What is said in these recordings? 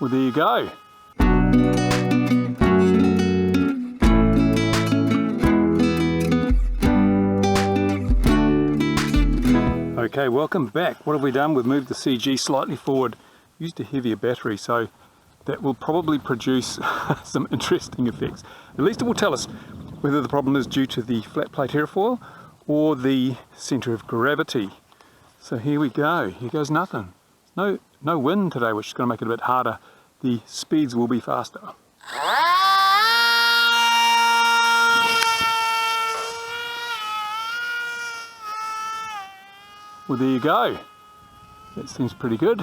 Well, there you go. Okay, welcome back. What have we done? We've moved the CG slightly forward, used a heavier battery, so that will probably produce some interesting effects. At least it will tell us whether the problem is due to the flat plate airfoil or the centre of gravity. So here we go. Here goes nothing. No wind today, which is going to make it a bit harder. The speeds will be faster. Well, there you go. That seems pretty good.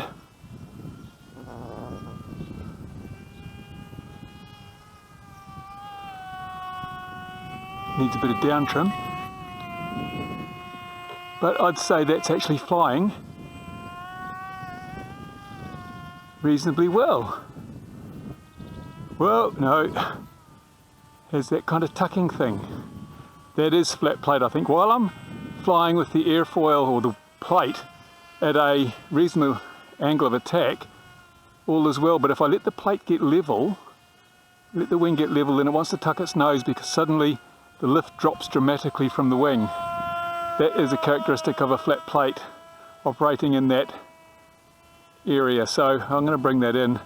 Needs a bit of down trim. But I'd say that's actually flying reasonably well. Well, no, has that kind of tucking thing. That is flat plate, I think. While I'm flying with the airfoil or the plate at a reasonable angle of attack, all is well. But if I let the plate get level, let the wing get level, then it wants to tuck its nose because suddenly the lift drops dramatically from the wing. That is a characteristic of a flat plate operating in that area. So I'm going to bring that in.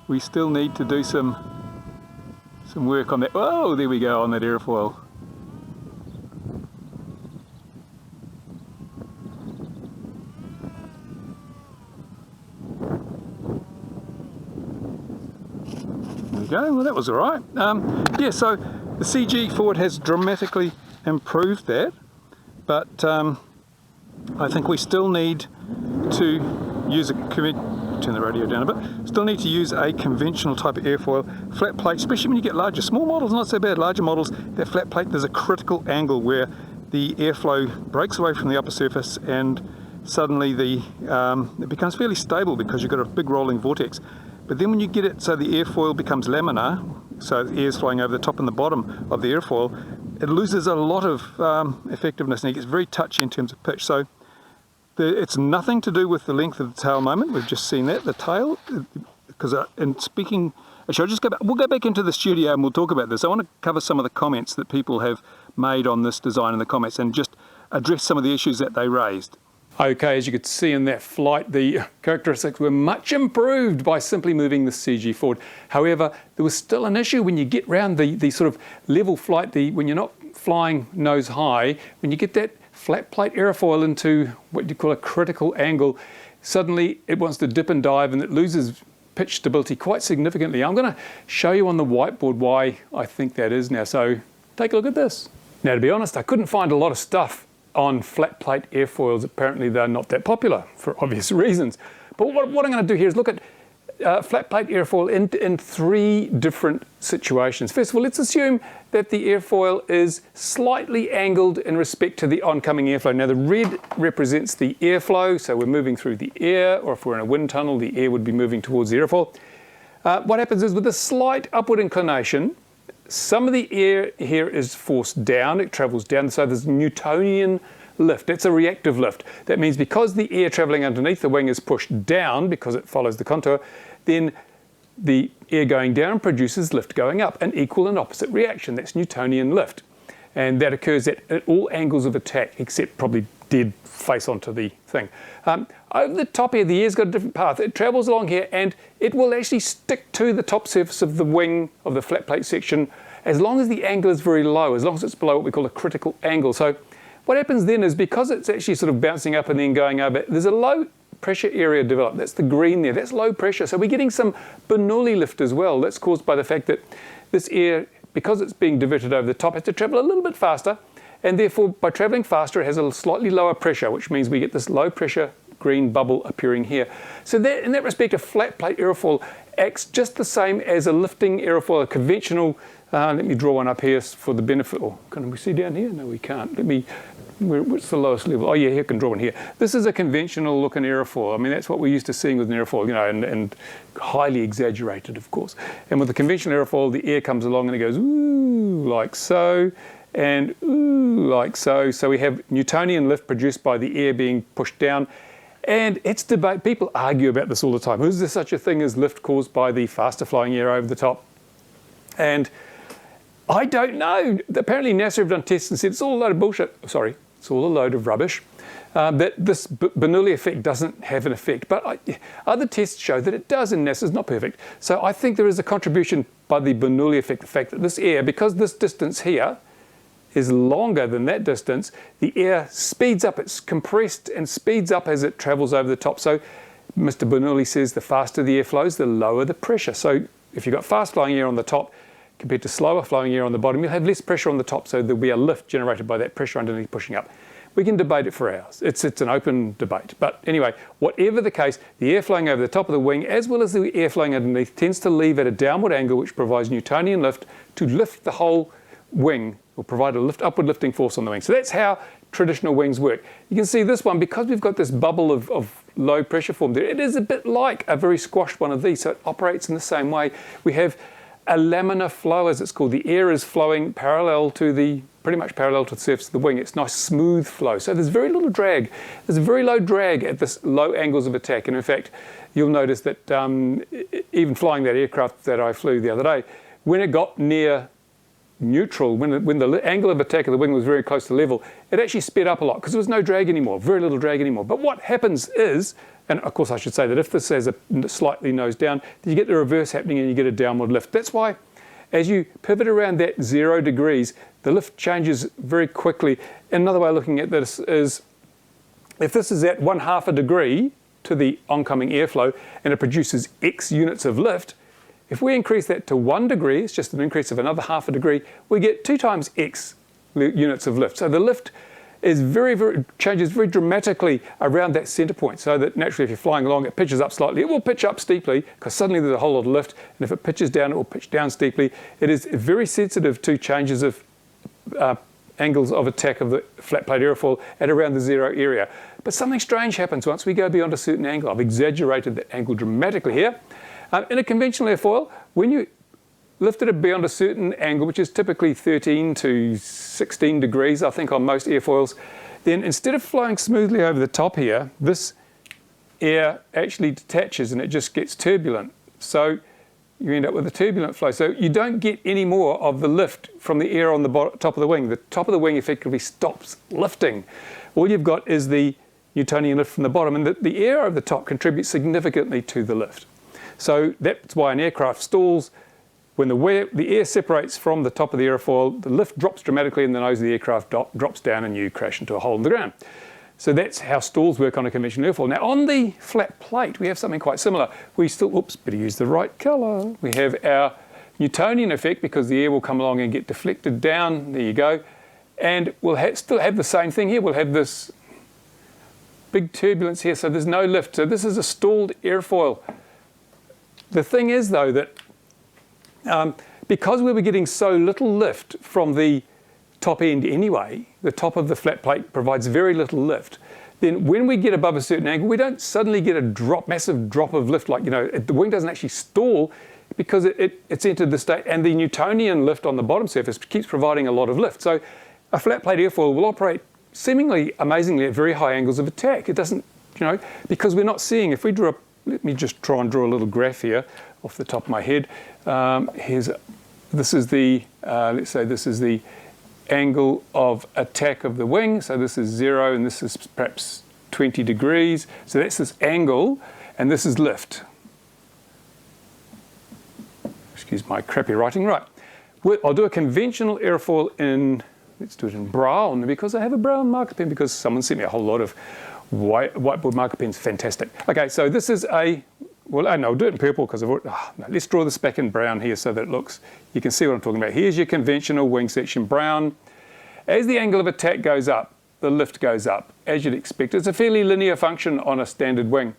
We still need to do some work on that. Oh, there we go, on that airfoil. There we go. Well, that was all right. Yeah, so the CG forward has dramatically improved that, but I think we still need to use turn the radio down a bit. Still need to use a conventional type of airfoil. Flat plate, especially when you get larger. Small models, not so bad. Larger models, that flat plate, there's a critical angle where the airflow breaks away from the upper surface and suddenly it becomes fairly stable because you've got a big rolling vortex. But then when you get it so the airfoil becomes laminar, so the air's flowing over the top and the bottom of the airfoil, it loses a lot of effectiveness and it gets very touchy in terms of pitch. So it's nothing to do with the length of the tail moment. We've just seen that, the tail, because in speaking, actually I'll just go back, we'll go back into the studio and we'll talk about this. I want to cover some of the comments that people have made on this design in the comments and just address some of the issues that they raised. Okay, as you could see in that flight, the characteristics were much improved by simply moving the CG forward. However, there was still an issue when you get round the sort of level flight, when you're not flying nose high, when you get that flat plate airfoil into what you call a critical angle, suddenly it wants to dip and dive and it loses pitch stability quite significantly. I'm going to show you on the whiteboard why I think that is now. So take a look at this. Now, to be honest, I couldn't find a lot of stuff on flat plate airfoils. Apparently they're not that popular for obvious reasons. But what I'm going to do here is look at flat plate airfoil in three different situations. First of all, let's assume that the airfoil is slightly angled in respect to the oncoming airflow. Now the red represents the airflow, so we're moving through the air, or if we're in a wind tunnel, the air would be moving towards the airfoil. What happens is with a slight upward inclination, some of the air here is forced down, it travels down, so there's Newtonian lift. It's a reactive lift. That means because the air traveling underneath the wing is pushed down because it follows the contour, then the air going down produces lift going up, an equal and opposite reaction. That's Newtonian lift. And that occurs at all angles of attack, except probably dead face onto the thing. Over the top here, the air's got a different path. It travels along here and it will actually stick to the top surface of the wing of the flat plate section as long as the angle is very low, as long as it's below what we call a critical angle. So what happens then is because it's actually sort of bouncing up and then going over, there's a low pressure area developed. That's the green there. That's low pressure. So we're getting some Bernoulli lift as well. That's caused by the fact that this air, because it's being diverted over the top, has to travel a little bit faster. And therefore, by traveling faster, it has a slightly lower pressure, which means we get this low pressure green bubble appearing here. So that, in that respect, a flat plate airfoil acts just the same as a lifting airfoil, a conventional. Let me draw one up here for the benefit. Oh, can we see down here? No, we can't. What's the lowest level? Oh yeah, here, I can draw one here. This is a conventional looking airfoil. I mean, that's what we're used to seeing with an airfoil, you know, and highly exaggerated, of course. And with the conventional airfoil, the air comes along and it goes, ooh, like so, and ooh, like so. So we have Newtonian lift produced by the air being pushed down. And it's debate. People argue about this all the time. Is there such a thing as lift caused by the faster flowing air over the top? And I don't know. Apparently NASA have done tests and said it's all a load of bullshit. Sorry, it's all a load of rubbish. That this Bernoulli effect doesn't have an effect. But other tests show that it does, and NASA's not perfect. So I think there is a contribution by the Bernoulli effect, the fact that this air, because this distance here is longer than that distance, the air speeds up. It's compressed and speeds up as it travels over the top. So Mr. Bernoulli says the faster the air flows, the lower the pressure. So if you've got fast flowing air on the top compared to slower flowing air on the bottom, you'll have less pressure on the top, so there'll be a lift generated by that pressure underneath pushing up. We can debate it for hours. It's an open debate. But anyway, whatever the case, the air flowing over the top of the wing, as well as the air flowing underneath, tends to leave at a downward angle, which provides Newtonian lift to lift the whole wing, or provide a upward lifting force on the wing. So that's how traditional wings work. You can see this one, because we've got this bubble of low pressure formed there, it is a bit like a very squashed one of these, so it operates in the same way. We have a laminar flow, as it's called. The air is flowing pretty much parallel to the surface of the wing. It's nice smooth flow. So there's very little drag. There's a very low drag at this low angles of attack. And in fact, you'll notice that even flying that aircraft that I flew the other day, when it got near neutral, when the angle of attack of the wing was very close to level, it actually sped up a lot because there was no drag anymore, very little drag anymore. But what happens is, and of course I should say that if this has a slightly nose down, then you get the reverse happening and you get a downward lift. That's why as you pivot around that 0 degrees, the lift changes very quickly. And another way of looking at this is, if this is at 1/2 a degree to the oncoming airflow and it produces X units of lift, if we increase that to 1 degree, it's just an increase of another 1/2 a degree, we get 2 times X units of lift. So the lift is changes very dramatically around that center point, so that naturally if you're flying along, it pitches up slightly. It will pitch up steeply because suddenly there's a whole lot of lift, and if it pitches down, it will pitch down steeply. It is very sensitive to changes of angles of attack of the flat plate airfoil at around the 0 area. But something strange happens once we go beyond a certain angle. I've exaggerated that angle dramatically here. In a conventional airfoil, when you lift it beyond a certain angle, which is typically 13 to 16 degrees, I think, on most airfoils, then instead of flowing smoothly over the top here, this air actually detaches and it just gets turbulent. So you end up with a turbulent flow. So you don't get any more of the lift from the air on the top of the wing. The top of the wing effectively stops lifting. All you've got is the Newtonian lift from the bottom, and the air over the top contributes significantly to the lift. So that's why an aircraft stalls. When the air separates from the top of the airfoil, the lift drops dramatically and the nose of the aircraft drops down and you crash into a hole in the ground. So that's how stalls work on a conventional airfoil. Now on the flat plate, we have something quite similar. We still, better use the right colour. We have our Newtonian effect because the air will come along and get deflected down. There you go. And we'll still have the same thing here. We'll have this big turbulence here, so there's no lift. So this is a stalled airfoil. The thing is, though, that because we were getting so little lift from the top end anyway, the top of the flat plate provides very little lift, then when we get above a certain angle, we don't suddenly get a massive drop of lift, like, the wing doesn't actually stall because it's entered the state, and the Newtonian lift on the bottom surface keeps providing a lot of lift. So a flat plate airfoil will operate seemingly amazingly at very high angles of attack. It doesn't, because we're not seeing, if we draw let me just try and draw a little graph here off the top of my head. This is the, let's say this is the angle of attack of the wing. So this is 0 and this is perhaps 20 degrees. So that's this angle, and this is lift. Excuse my crappy writing. Right. I'll do a conventional airfoil in, let's do it in brown, because I have a brown marker pen because someone sent me a whole lot of whiteboard marker pens. Fantastic. Okay, so this is I'll do it in purple because let's draw this back in brown here so that it looks, you can see what I'm talking about. Here's your conventional wing section, brown. As the angle of attack goes up, the lift goes up, as you'd expect. It's a fairly linear function on a standard wing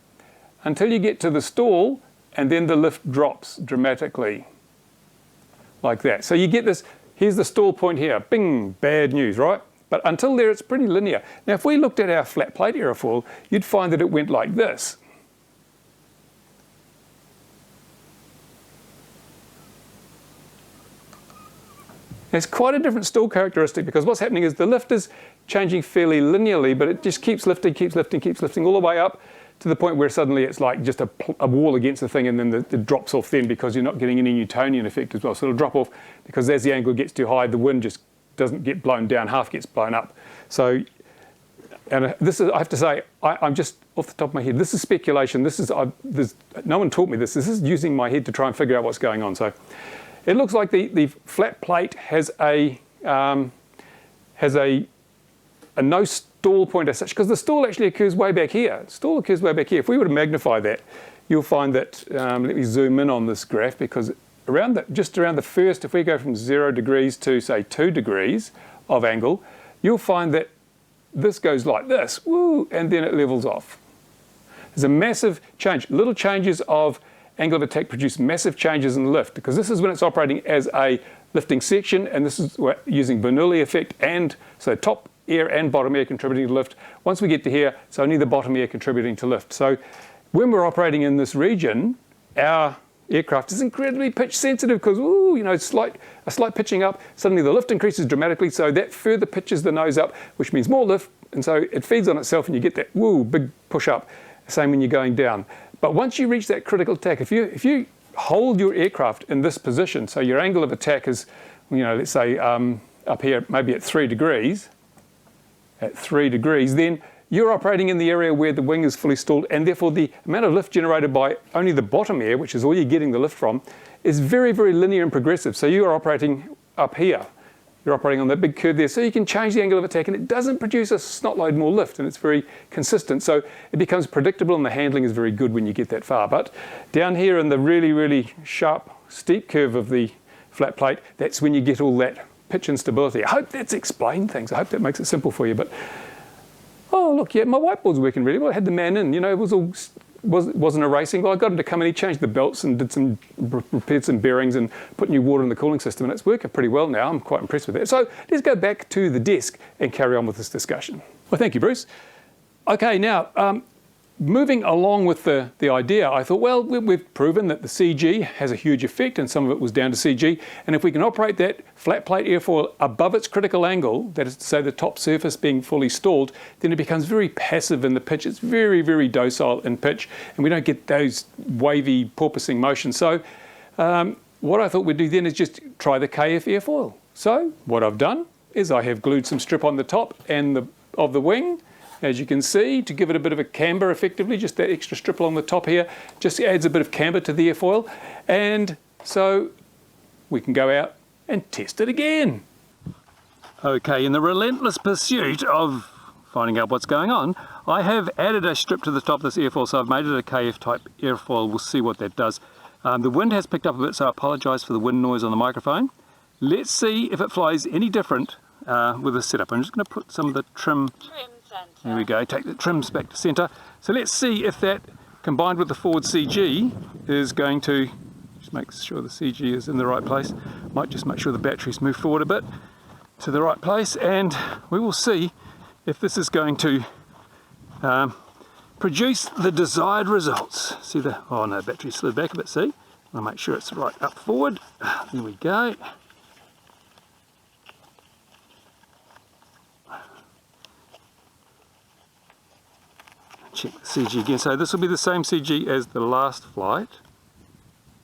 until you get to the stall, and then the lift drops dramatically like that. So you get this, here's the stall point here, bing, bad news, right? But until there, it's pretty linear. Now, if we looked at our flat plate airfoil, you'd find that it went like this. It's quite a different stall characteristic, because what's happening is the lift is changing fairly linearly, but it just keeps lifting all the way up to the point where suddenly it's like just a wall against the thing, and then it drops off then, because you're not getting any Newtonian effect as well. So it'll drop off because as the angle gets too high, the wind just doesn't get blown down, half gets blown up. So, and this is, I have to say, I'm just off the top of my head, this is speculation. This is, no one taught me this. This is using my head to try and figure out what's going on. So it looks like the flat plate has a no stall point as such, because the stall actually occurs way back here. Stall occurs way back here. If we were to magnify that, you'll find that, let me zoom in on this graph, because just around the first, if we go from 0 degrees to say 2 degrees of angle, you'll find that this goes like this, woo, and then it levels off. There's a massive change. Little changes of angle of attack produce massive changes in the lift, because this is when it's operating as a lifting section, and this is using Bernoulli effect, and so top air and bottom air contributing to lift. Once we get to here, it's only the bottom air contributing to lift. So when we're operating in this region, our aircraft is incredibly pitch sensitive, because a slight pitching up, suddenly the lift increases dramatically, so that further pitches the nose up, which means more lift, and so it feeds on itself and you get that big push up. Same when you're going down. But once you reach that critical attack, if you hold your aircraft in this position, so your angle of attack is, let's say up here maybe at 3 degrees, then you're operating in the area where the wing is fully stalled, and therefore the amount of lift generated by only the bottom air, which is all you're getting the lift from, is very, very linear and progressive. So you are operating up here. You're operating on that big curve there, so you can change the angle of attack, and it doesn't produce a snot load more lift, and it's very consistent. So it becomes predictable, and the handling is very good when you get that far. But down here in the really, really sharp, steep curve of the flat plate, that's when you get all that pitch instability. I hope that's explained things. I hope that makes it simple for you. But oh, look, yeah, my whiteboard's working really well. I had the man in, it wasn't a racing. Well, I got him to come in, he changed the belts and repaired some bearings and put new water in the cooling system, and it's working pretty well now. I'm quite impressed with that. So let's go back to the desk and carry on with this discussion. Well, thank you, Bruce. Okay, now, moving along with the idea, I thought, well, we've proven that the CG has a huge effect, and some of it was down to CG, and if we can operate that flat plate airfoil above its critical angle, that is to say the top surface being fully stalled, then it becomes very passive in the pitch. It's very, very docile in pitch, and we don't get those wavy porpoising motions. So what I thought we'd do then is just try the KF airfoil. So what I've done is I have glued some strip on the top and of the wing, as you can see, to give it a bit of a camber effectively. Just that extra strip along the top here just adds a bit of camber to the airfoil, and so we can go out and test it again. Okay, in the relentless pursuit of finding out what's going on, I have added a strip to the top of this airfoil, so I've made it a KF type airfoil. We'll see what that does. The wind has picked up a bit, so I apologise for the wind noise on the microphone. Let's see if it flies any different with this setup. I'm just going to put some of the trim. There we go, take the trims back to centre. So let's see if that, combined with the forward CG, is going to just make sure the CG is in the right place. Might just make sure the batteries move forward a bit to the right place, and we will see if this is going to produce the desired results. See the, oh no, battery slid back a bit, see? I'll make sure it's right up forward. There we go. Check the CG again. So this will be the same CG as the last flight.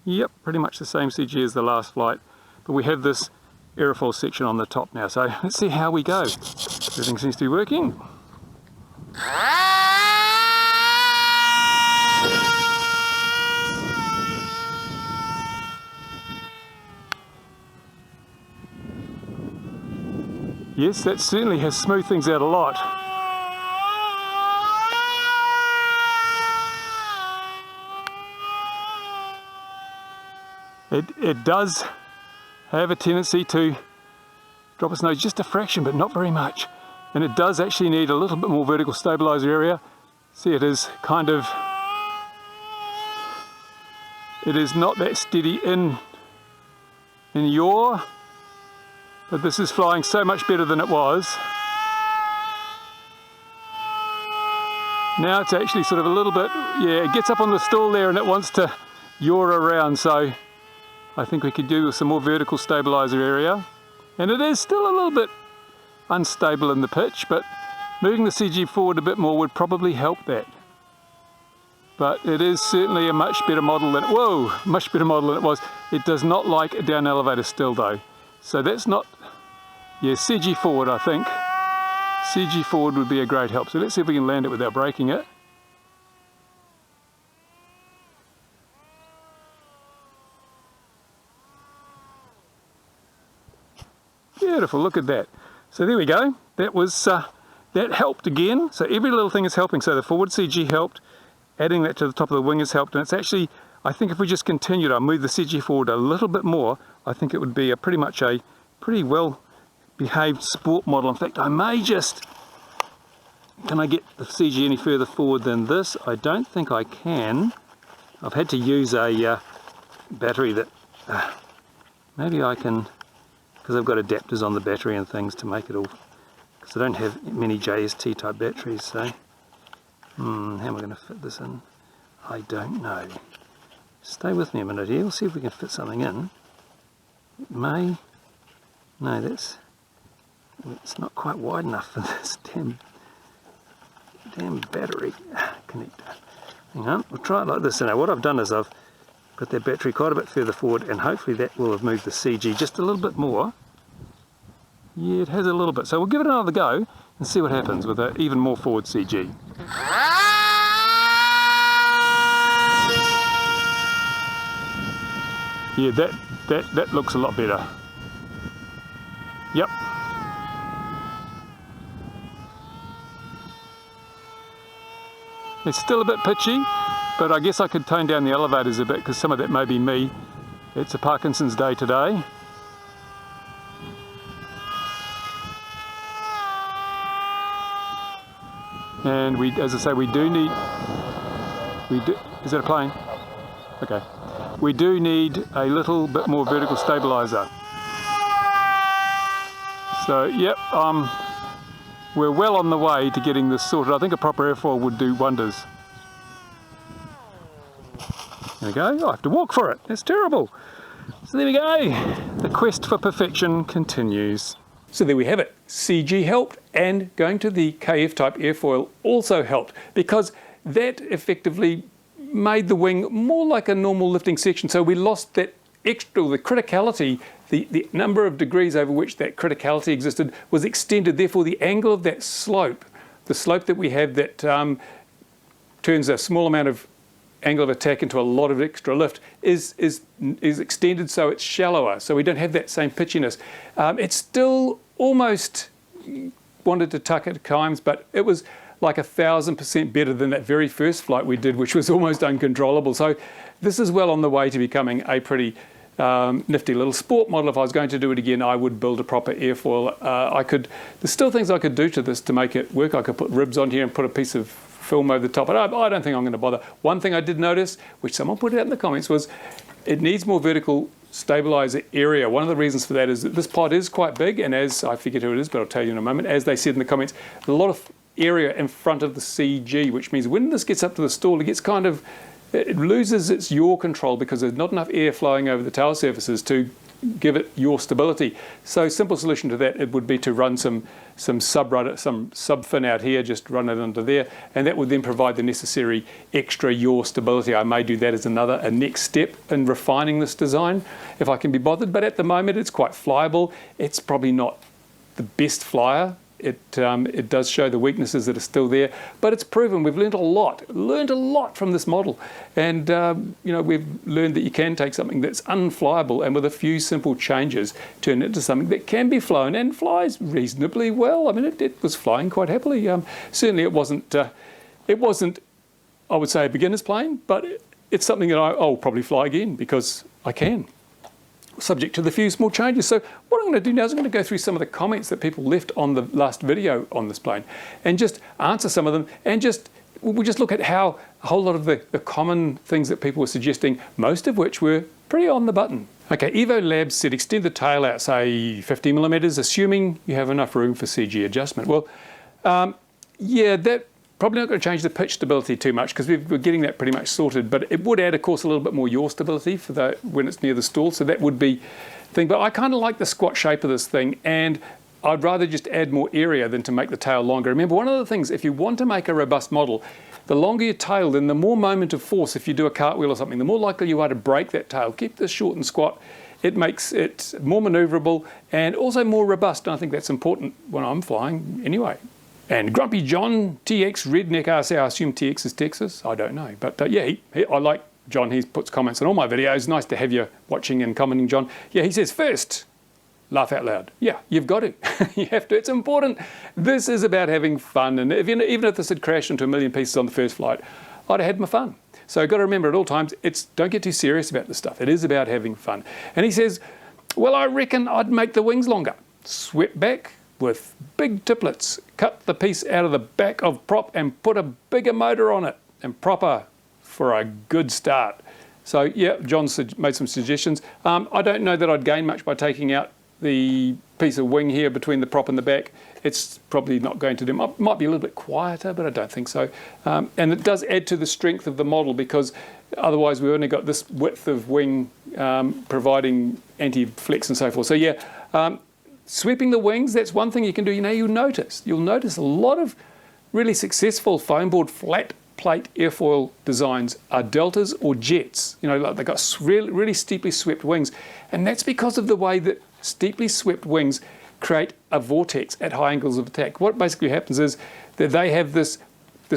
Yep, pretty much the same CG as the last flight. But we have this aerofoil section on the top now. So let's see how we go. Everything seems to be working. Yes, that certainly has smoothed things out a lot. It does have a tendency to drop its nose just a fraction, but not very much. And it does actually need a little bit more vertical stabilizer area. See, it is kind of, it is not that steady in yaw, but this is flying so much better than it was. Now it's actually sort of a little bit, yeah, it gets up on the stall there and it wants to yaw around, so I think we could do with some more vertical stabilizer area. And it is still a little bit unstable in the pitch, but moving the CG forward a bit more would probably help that. But it is certainly a much better model than, much better model than it was. It does not like a down elevator still though. So that's not, yeah, CG forward I think. CG forward would be a great help. So let's see if we can land it without breaking it. Beautiful, look at that. So there we go. That was, that helped again. So every little thing is helping. So the forward CG helped. Adding that to the top of the wing has helped, and it's actually, I think if we just continued, I'll move the CG forward a little bit more, I think it would be pretty much a pretty well behaved sport model. In fact, I may just, can I get the CG any further forward than this? I don't think I can. I've had to use a battery that, maybe I can, because I've got adapters on the battery and things to make it all, because I don't have many JST type batteries, so. How am I going to fit this in? I don't know. Stay with me a minute here, we'll see if we can fit something in. It may. No, it's not quite wide enough for this damn battery connector. Hang on, we'll try it like this. Now what I've done is I've got that battery quite a bit further forward, and hopefully that will have moved the CG just a little bit more. Yeah, it has a little bit. So we'll give it another go and see what happens with an even more forward CG. Yeah, that looks a lot better. Yep. It's still a bit pitchy, but I guess I could tone down the elevators a bit because some of that may be me. It's a Parkinson's day today. And we, as I say, we do need, is that a plane? Okay. We do need a little bit more vertical stabilizer. So, yep, we're well on the way to getting this sorted. I think a proper airfoil would do wonders. There we go. I have to walk for it. That's terrible. So there we go. The quest for perfection continues. So there we have it. CG helped, and going to the KF type airfoil also helped, because that effectively made the wing more like a normal lifting section. So we lost that extra, the criticality, the number of degrees over which that criticality existed was extended. Therefore the angle of that slope, the slope that we have that turns a small amount of angle of attack into a lot of extra lift is extended, so it's shallower, so we don't have that same pitchiness. It's still almost wanted to tuck at times, but it was like 1,000% better than that very first flight we did, which was almost uncontrollable. So this is well on the way to becoming a pretty nifty little sport model. If I was going to do it again, I would build a proper airfoil. There's still things I could do to this to make it work. I could put ribs on here and put a piece of film over the top. But I don't think I'm going to bother. One thing I did notice, which someone put out in the comments, was it needs more vertical stabilizer area. One of the reasons for that is that this pod is quite big, and as I forget who it is, but I'll tell you in a moment, as they said in the comments, a lot of area in front of the CG, which means when this gets up to the stall, it gets kind of, it loses its yaw control because there's not enough air flowing over the tail surfaces to give it yaw stability. So simple solution to that, it would be to run some sub fin out here, just run it under there, and that would then provide the necessary extra yaw stability. I may do that as a next step in refining this design if I can be bothered, but at the moment it's quite flyable. It's probably not the best flyer. It does show the weaknesses that are still there, but it's proven. We've learned a lot from this model, and we've learned that you can take something that's unflyable and with a few simple changes turn it into something that can be flown and flies reasonably well. I mean, it was flying quite happily. Certainly, it wasn't. I would say a beginner's plane, but it's something that I'll probably fly again because I can, subject to the few small changes. So what I'm going to do now is I'm going to go through some of the comments that people left on the last video on this plane and just answer some of them, and we'll just look at how a whole lot of the common things that people were suggesting, most of which were pretty on the button. Okay, Evo Labs said extend the tail out, say 50 millimeters, assuming you have enough room for CG adjustment. Well, yeah, that Probably not going to change the pitch stability too much because we're getting that pretty much sorted, but it would add, of course, a little bit more yaw stability for when it's near the stall, so that would be the thing. But I kind of like the squat shape of this thing, and I'd rather just add more area than to make the tail longer. Remember, one of the things, if you want to make a robust model, the longer your tail, then the more moment of force, if you do a cartwheel or something, the more likely you are to break that tail. Keep this short and squat. It makes it more maneuverable and also more robust, and I think that's important when I'm flying anyway. And Grumpy John, TX, Redneck RC, I assume TX is Texas, I don't know. But yeah, I like John, he puts comments on all my videos. Nice to have you watching and commenting, John. Yeah, he says, first, laugh out loud. Yeah, you've got to. You have to. It's important. This is about having fun. And even if this had crashed into a million pieces on the first flight, I'd have had my fun. So you've got to remember at all times, don't get too serious about this stuff. It is about having fun. And he says, well, I reckon I'd make the wings longer. Swept back with big tiplets. Cut the piece out of the back of prop and put a bigger motor on it. And proper for a good start. So yeah, John made some suggestions. I don't know that I'd gain much by taking out the piece of wing here between the prop and the back. It's probably not going to do. Might be a little bit quieter, but I don't think so. And it does add to the strength of the model because otherwise we've only got this width of wing providing anti-flex and so forth. So yeah, sweeping the wings, that's one thing you can do. You'll notice a lot of really successful foamboard flat plate airfoil designs are deltas or jets. Like they've got really steeply swept wings, and that's because of the way that steeply swept wings create a vortex at high angles of attack. What basically happens is that they have this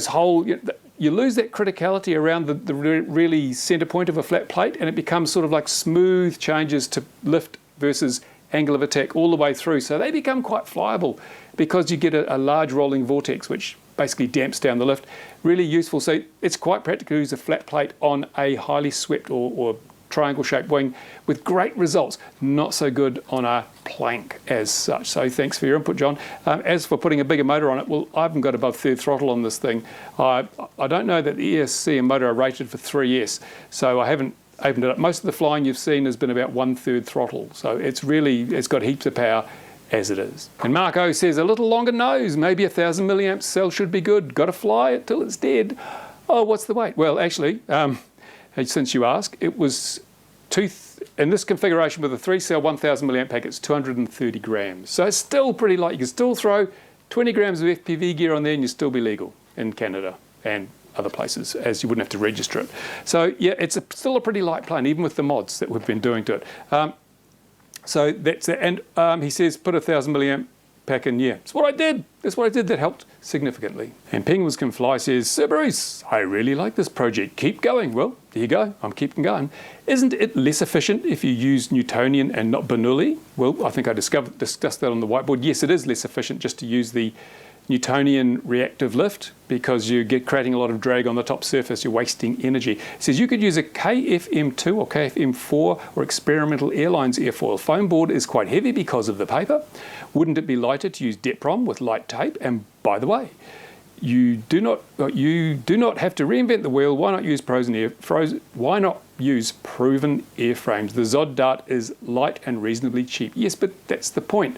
whole, you lose that criticality around the really center point of a flat plate, and it becomes sort of like smooth changes to lift versus angle of attack all the way through. So they become quite flyable because you get a large rolling vortex, which basically damps down the lift. Really useful. So it's quite practical to use a flat plate on a highly swept or triangle shaped wing with great results. Not so good on a plank as such. So thanks for your input, John. As for putting a bigger motor on it, well, I haven't got above third throttle on this thing. I don't know that the ESC and motor are rated for 3S, so I haven't opened it up. Most of the flying you've seen has been about 1/3 throttle, so it's got heaps of power as it is. And Marco says a little longer nose, maybe 1,000 milliamp cell should be good. Got to fly it till it's dead. Oh, what's the weight? Well, actually, since you ask, it was in this configuration with a 3-cell 1,000 milliamp pack, it's 230 grams. So it's still pretty light. You can still throw 20 grams of FPV gear on there and you'll still be legal in Canada and other places, as you wouldn't have to register it. So yeah, it's still a pretty light plane, even with the mods that we've been doing to it. So that's it. And he says, put a 1,000 milliamp pack in. Yeah, that's what I did. That's what I did. That helped significantly. And Penguins Can Fly says, Sir Bruce, I really like this project. Keep going. Well, there you go. I'm keeping going. Isn't it less efficient if you use Newtonian and not Bernoulli? Well, I think I discussed that on the whiteboard. Yes, it is less efficient just to use the Newtonian reactive lift because you get creating a lot of drag on the top surface, you're wasting energy. It says you could use a KFM2 or KFM4 or Experimental Airlines airfoil. Foam board is quite heavy because of the paper. Wouldn't it be lighter to use Deprom with light tape? And by the way, you do not have to reinvent the wheel. Why not use proven airframes? The Zod Dart is light and reasonably cheap. Yes, but that's the point.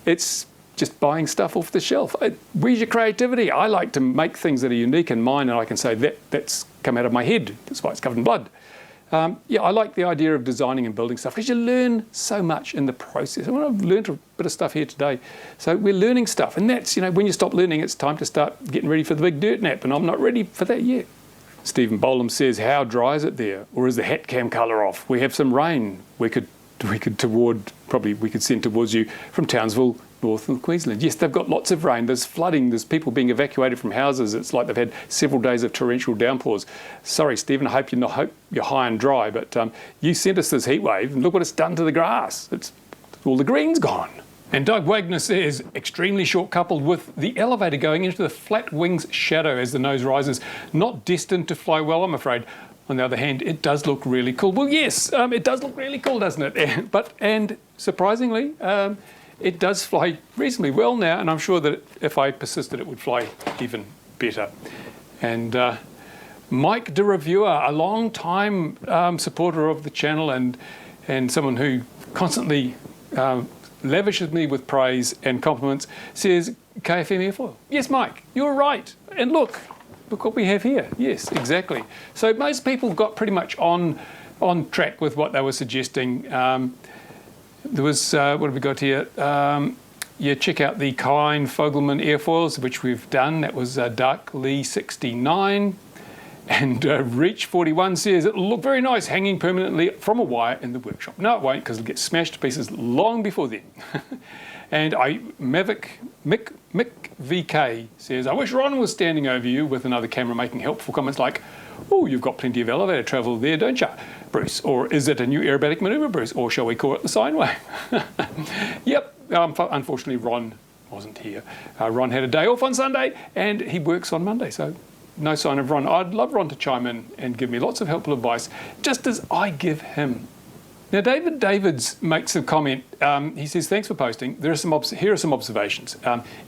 It's just buying stuff off the shelf. Where's your creativity? I like to make things that are unique and mine, and I can say that's come out of my head. That's why it's covered in blood. Yeah, I like the idea of designing and building stuff because you learn so much in the process. And I've learned a bit of stuff here today. So we're learning stuff, and that's, when you stop learning, it's time to start getting ready for the big dirt nap, and I'm not ready for that yet. Stephen Bolam says, how dry is it there? Or is the hat cam colour off? We have some rain. We could send towards you from Townsville, north of Queensland. Yes, they've got lots of rain. There's flooding. There's people being evacuated from houses. It's like they've had several days of torrential downpours. Sorry, Stephen, I hope you're high and dry, but you sent us this heat wave, and look what it's done to the grass. All the green's gone. And Doug Wagner says, extremely short coupled with the elevator going into the flat wing's shadow as the nose rises. Not destined to fly well, I'm afraid. On the other hand, it does look really cool. Well, yes, it does look really cool, doesn't it? And surprisingly, it does fly reasonably well now, and I'm sure that if I persisted, it would fly even better. And Mike, the reviewer, a long-time supporter of the channel and someone who constantly lavishes me with praise and compliments, says KFM airfoil. Yes, Mike, you're right. And look what we have here. Yes, exactly. So most people got pretty much on track with what they were suggesting. There was, what have we got here? Yeah, check out the Kine Fogelman airfoils, which we've done. That was Dark Lee 69. And Reach 41 says, it'll look very nice hanging permanently from a wire in the workshop. No, it won't, because it'll get smashed to pieces long before then. And Mick VK says, I wish Ron was standing over you with another camera making helpful comments like, oh, you've got plenty of elevator travel there, don't you, Bruce? Or is it a new aerobatic manoeuvre, Bruce? Or shall we call it the sine wave? Yep, unfortunately, Ron wasn't here. Ron had a day off on Sunday, and he works on Monday, so no sign of Ron. I'd love Ron to chime in and give me lots of helpful advice, just as I give him. Now, David Davids makes a comment. He says, thanks for posting. Here are some observations.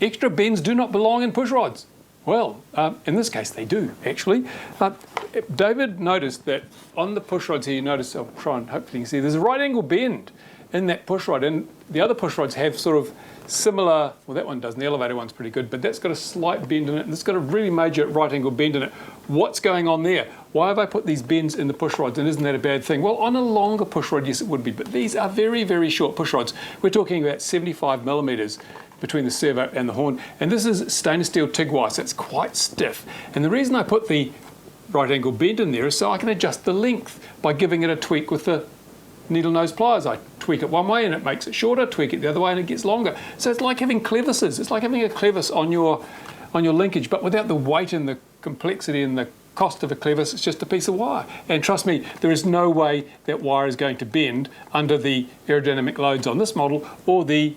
Extra bends do not belong in push rods. Well, in this case, they do, actually. David noticed that on the push rods here, you notice, I'll try and hopefully you can see, there's a right angle bend in that push rod. And the other push rods have sort of similar, well, that one doesn't. The elevator one's pretty good, but that's got a slight bend in it, and it's got a really major right angle bend in it. What's going on there? Why have I put these bends in the push rods, and isn't that a bad thing? Well, on a longer push rod, yes, it would be, but these are very, very short push rods. We're talking about 75 millimeters between the servo and the horn, and this is stainless steel TIG wire, so it's quite stiff. And the reason I put the right angle bend in there is so I can adjust the length by giving it a tweak with the needle nose pliers. I tweak it one way and it makes it shorter, tweak it the other way and it gets longer. So it's like having clevises. It's like having a clevis on your linkage, but without the weight and the complexity and the cost of a clevis. It's just a piece of wire. And trust me, there is no way that wire is going to bend under the aerodynamic loads on this model or the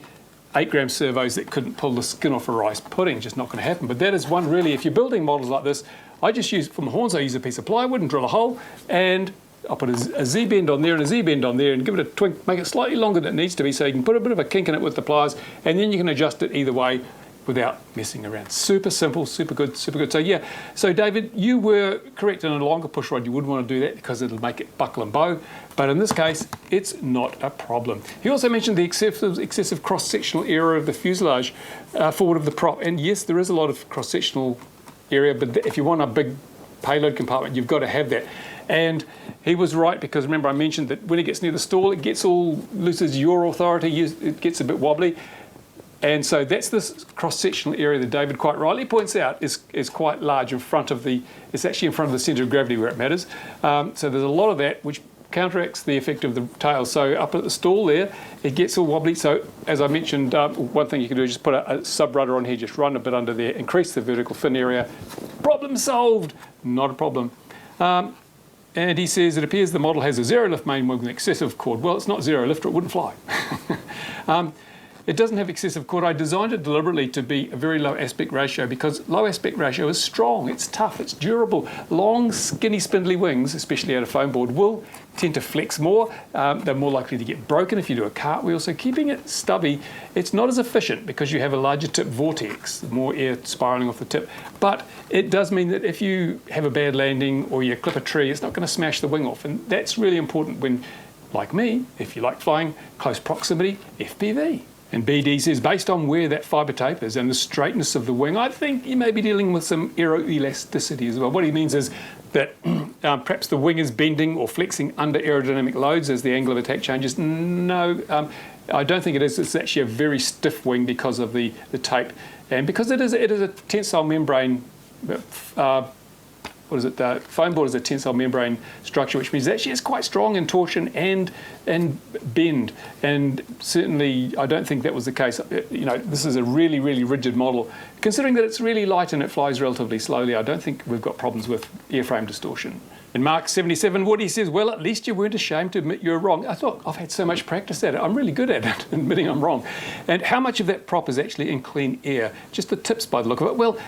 8-gram servos that couldn't pull the skin off a rice pudding. Just not going to happen. But that is one really, if you're building models like this, I just use, for my horns, I use a piece of plywood and drill a hole, and I'll put a Z-bend on there and a Z-bend on there and give it a twink, make it slightly longer than it needs to be, so you can put a bit of a kink in it with the pliers, and then you can adjust it either way without messing around. Super simple, super good, super good. So yeah, so David, you were correct. In a longer push rod, you wouldn't want to do that because it'll make it buckle and bow. But in this case, it's not a problem. He also mentioned the excessive cross-sectional area of the fuselage forward of the prop. And yes, there is a lot of cross-sectional area, but if you want a big payload compartment, you've got to have that. And he was right, because remember I mentioned that when it gets near the stall, it gets all loose as your authority, it gets a bit wobbly. And so that's this cross-sectional area that David quite rightly points out is quite large in front of it's actually in front of the centre of gravity where it matters. So there's a lot of that which counteracts the effect of the tail. So up at the stall there, it gets all wobbly. So as I mentioned, one thing you can do is just put a sub-rudder on here, just run a bit under there, increase the vertical fin area. Problem solved, not a problem. And he says, it appears the model has a zero lift main with an excessive chord. Well, it's not zero lift or it wouldn't fly. It doesn't have excessive chord. I designed it deliberately to be a very low aspect ratio because low aspect ratio is strong, it's tough, it's durable. Long, skinny, spindly wings, especially out of foam board, will tend to flex more. They're more likely to get broken if you do a cartwheel. So keeping it stubby, it's not as efficient because you have a larger tip vortex, more air spiraling off the tip. But it does mean that if you have a bad landing or you clip a tree, it's not going to smash the wing off. And that's really important when, like me, if you like flying close proximity, FPV. And BD says, based on where that fibre tape is and the straightness of the wing, I think you may be dealing with some aeroelasticity as well. What he means is that perhaps the wing is bending or flexing under aerodynamic loads as the angle of attack changes. No, I don't think it is. It's actually a very stiff wing because of the tape. And because it is a tensile membrane, foam board is a tensile membrane structure, which means actually it's quite strong in torsion and bend. And certainly, I don't think that was the case. This is a really, really rigid model. Considering that it's really light and it flies relatively slowly, I don't think we've got problems with airframe distortion. And Mark 77 Woody says, well, at least you weren't ashamed to admit you're wrong. I thought, I've had so much practice at it. I'm really good at it, admitting I'm wrong. And how much of that prop is actually in clean air? Just the tips by the look of it. Well,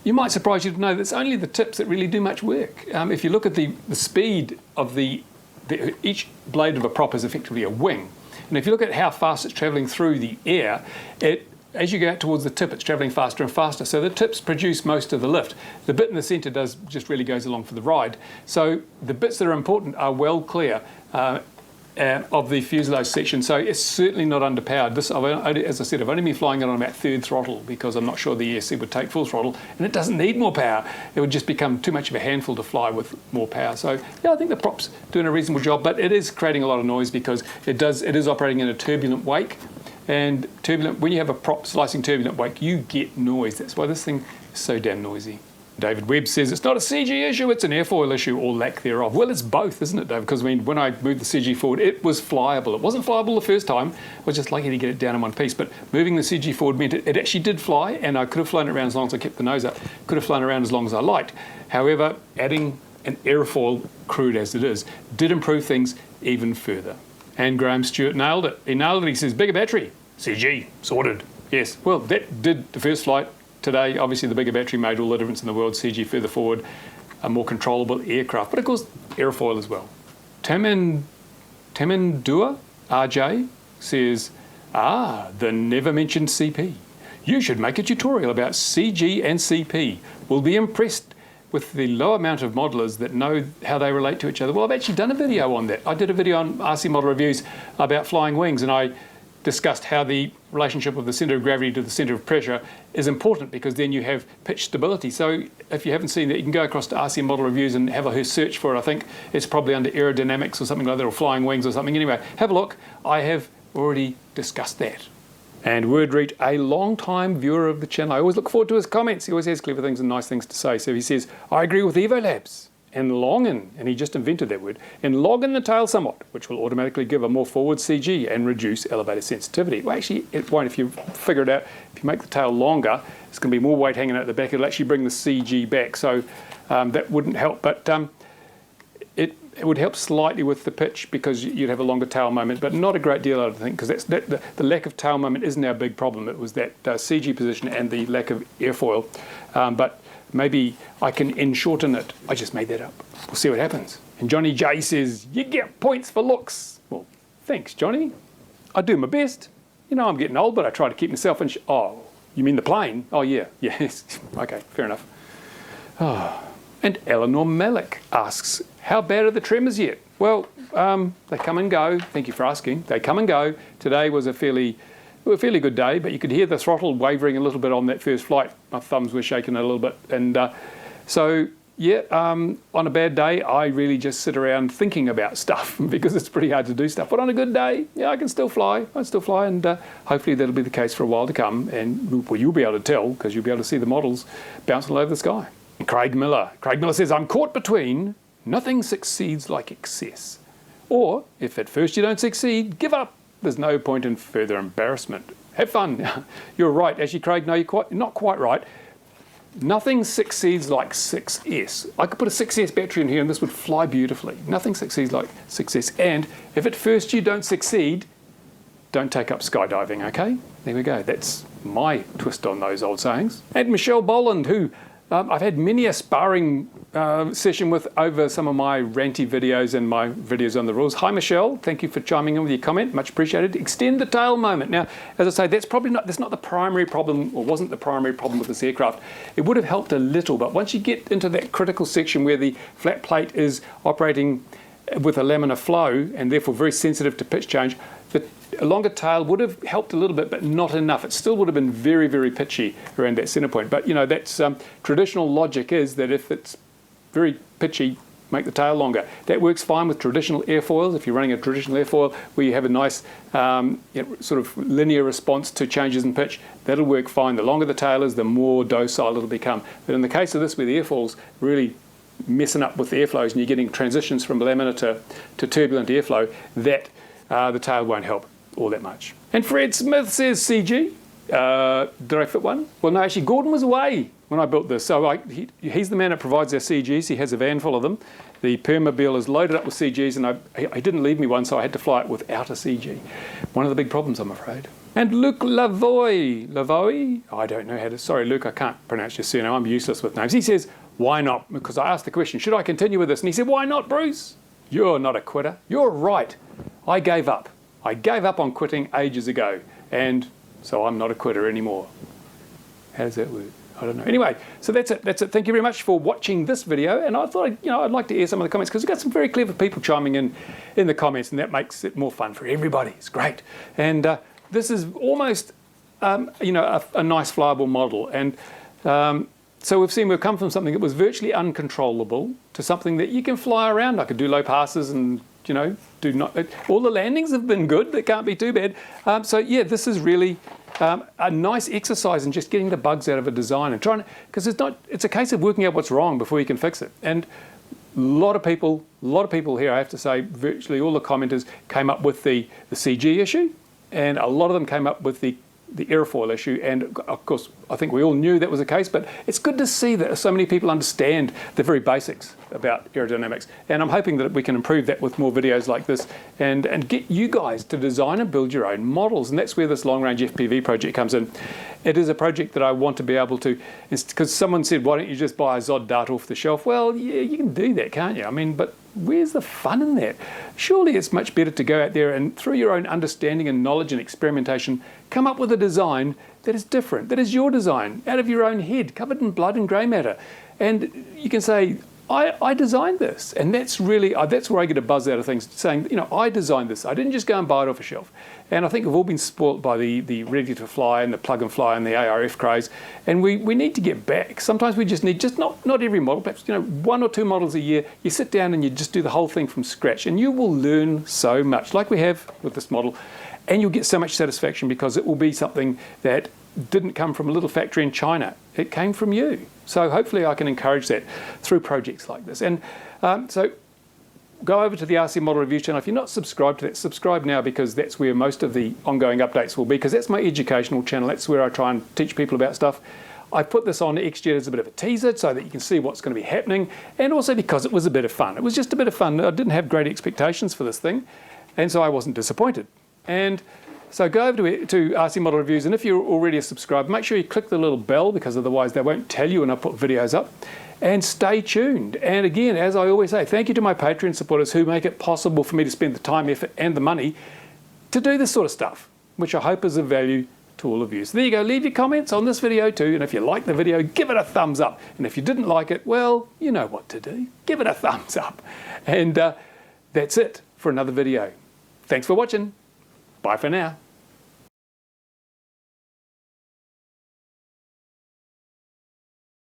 you might surprise you to know that it's only the tips that really do much work. If you look at the speed of each blade of a prop is effectively a wing. And if you look at how fast it's travelling through the air, as you go out towards the tip, it's travelling faster and faster. So the tips produce most of the lift. The bit in the centre just really goes along for the ride. So the bits that are important are well clear. of the fuselage section, so it's certainly not underpowered. This, as I said, I've only been flying it on about third throttle because I'm not sure the ESC would take full throttle, and it doesn't need more power. It would just become too much of a handful to fly with more power. So yeah, I think the prop's doing a reasonable job, but it is creating a lot of noise because it is operating in a turbulent wake, and when you have a prop slicing turbulent wake, you get noise. That's why this thing is so damn noisy. David Webb says it's not a CG issue, it's an airfoil issue or lack thereof. Well, it's both, isn't it, Dave? Because I mean, when I moved the CG forward, it was flyable. It wasn't flyable the first time. I was just lucky to get it down in one piece. But moving the CG forward meant it actually did fly, and I could have flown it around as long as I kept the nose up. Could have flown around as long as I liked. However, adding an airfoil, crude as it is, did improve things even further. And Graham Stewart nailed it. He nailed it. He says, bigger battery, CG, sorted. Yes, well, that did the first flight. Today, obviously, the bigger battery made all the difference in the world. CG further forward, a more controllable aircraft, but of course, airfoil as well. Tamandua RJ says, the never mentioned CP. You should make a tutorial about CG and CP. We'll be impressed with the low amount of modelers that know how they relate to each other. Well, I've actually done a video on that. I did a video on RC Model Reviews about flying wings, and I discussed how the relationship of the centre of gravity to the centre of pressure is important, because then you have pitch stability. So if you haven't seen that, you can go across to RC Model Reviews and have a search for it. I think it's probably under Aerodynamics or something like that, or Flying Wings or something. Anyway, have a look. I have already discussed that. And Wordreach, a long-time viewer of the channel. I always look forward to his comments. He always has clever things and nice things to say. So he says, I agree with Evo Labs. And long in, and he just invented that word, and log in the tail somewhat, which will automatically give a more forward CG and reduce elevator sensitivity. Well, actually, it won't. If you figure it out, if you make the tail longer, it's going to be more weight hanging out the back. It'll actually bring the CG back, so that wouldn't help. But it would help slightly with the pitch, because you'd have a longer tail moment, but not a great deal, I think, because the lack of tail moment isn't our big problem. It was that CG position and the lack of airfoil. But maybe I can shorten it. I just made that up. We'll see what happens. And Johnny J says, you get points for looks. Well, thanks, Johnny. I do my best. You know, I'm getting old, but I try to keep myself in oh, you mean the plane? Oh, yeah. Yes. Okay, fair enough. Oh. And Eleanor Malik asks, how bad are the tremors yet? Well, they come and go. Thank you for asking. They come and go. Today was a fairly good day, but you could hear the throttle wavering a little bit on that first flight. My thumbs were shaking a little bit. And so, yeah, on a bad day, I really just sit around thinking about stuff because it's pretty hard to do stuff. But on a good day, yeah, I can still fly. I still fly, and hopefully that'll be the case for a while to come. And well, you'll be able to tell, because you'll be able to see the models bouncing all over the sky. And Craig Miller says, I'm caught between nothing succeeds like excess. Or, if at first you don't succeed, give up. There's no point in further embarrassment. Have fun. You're right. Actually, Craig, no, you're not quite right. Nothing succeeds like 6S. I could put a 6S battery in here and this would fly beautifully. Nothing succeeds like 6S. And if at first you don't succeed, don't take up skydiving, okay? There we go. That's my twist on those old sayings. And Michelle Boland, who I've had many a sparring session with over some of my ranty videos and my videos on the rules. Hi, Michelle. Thank you for chiming in with your comment. Much appreciated. Extend the tail moment. Now, as I say, that's not the primary problem, or wasn't the primary problem with this aircraft. It would have helped a little, but once you get into that critical section where the flat plate is operating with a laminar flow and therefore very sensitive to pitch change, a longer tail would have helped a little bit, but not enough. It still would have been very, very pitchy around that center point. But, you know, that's traditional logic is that if it's very pitchy, make the tail longer. That works fine with traditional airfoils. If you're running a traditional airfoil where you have a nice sort of linear response to changes in pitch, that'll work fine. The longer the tail is, the more docile it'll become. But in the case of this, where the airfoil's really messing up with the airflows and you're getting transitions from laminar to turbulent airflow, that the tail won't help all that much. And Fred Smith says, CG, did I fit one? Well, no, actually, Gordon was away when I built this. So he's the man that provides our CGs. He has a van full of them. The Permobile is loaded up with CGs, and he didn't leave me one, so I had to fly it without a CG. One of the big problems, I'm afraid. And Luc Lavoie, I don't know how to, sorry, Luke, I can't pronounce your surname. I'm useless with names. He says, why not? Because I asked the question, should I continue with this? And he said, why not, Bruce? You're not a quitter. You're right. I gave up. I gave up on quitting ages ago, and so I'm not a quitter anymore. How does that work? I don't know. Anyway, so that's it. That's it. Thank you very much for watching this video. And I thought, I'd like to hear some of the comments because we've got some very clever people chiming in the comments, and that makes it more fun for everybody. It's great. And this is almost, a nice flyable model. And so we've come from something that was virtually uncontrollable to something that you can fly around. I could do low passes and, all the landings have been good. They can't be too bad. So yeah, this is really a nice exercise in just getting the bugs out of a design and trying, because it's a case of working out what's wrong before you can fix it. And a lot of people here, I have to say, virtually all the commenters came up with the CG issue, and a lot of them came up with the airfoil issue, and of course I think we all knew that was the case, but it's good to see that so many people understand the very basics about aerodynamics, and I'm hoping that we can improve that with more videos like this and get you guys to design and build your own models. And that's where this long range FPV project comes in. It is a project that I want to be able to, because someone said, why don't you just buy a Zod Dart off the shelf? Well, yeah, you can do that, can't you? I mean, but where's the fun in that? Surely it's much better to go out there and through your own understanding and knowledge and experimentation, come up with a design that is different, that is your design, out of your own head, covered in blood and grey matter. And you can say, I designed this. And that's really, that's where I get a buzz out of things, saying, I designed this. I didn't just go and buy it off a shelf. And I think we've all been spoilt by the ready to fly and the plug and fly and the ARF craze. And we need to get back. Sometimes we just need, not every model, perhaps 1 or 2 models a year. You sit down and you just do the whole thing from scratch, and you will learn so much, like we have with this model. And you'll get so much satisfaction because it will be something that didn't come from a little factory in China. It came from you. So hopefully I can encourage that through projects like this. And so go over to the RC Model Review channel. If you're not subscribed to that, subscribe now, because that's where most of the ongoing updates will be, because that's my educational channel. That's where I try and teach people about stuff. I put this on XJet as a bit of a teaser so that you can see what's going to be happening, and also because it was a bit of fun. It was just a bit of fun. I didn't have great expectations for this thing, and so I wasn't disappointed. And so go over to RC Model Reviews, and if you're already a subscriber, make sure you click the little bell, because otherwise they won't tell you when I put videos up. And stay tuned. And again, as I always say, thank you to my Patreon supporters who make it possible for me to spend the time, effort, and the money to do this sort of stuff, which I hope is of value to all of you. So there you go. Leave your comments on this video too, and if you like the video, give it a thumbs up. And if you didn't like it, well, you know what to do. Give it a thumbs up. And that's it for another video. Thanks for watching. Bye for now.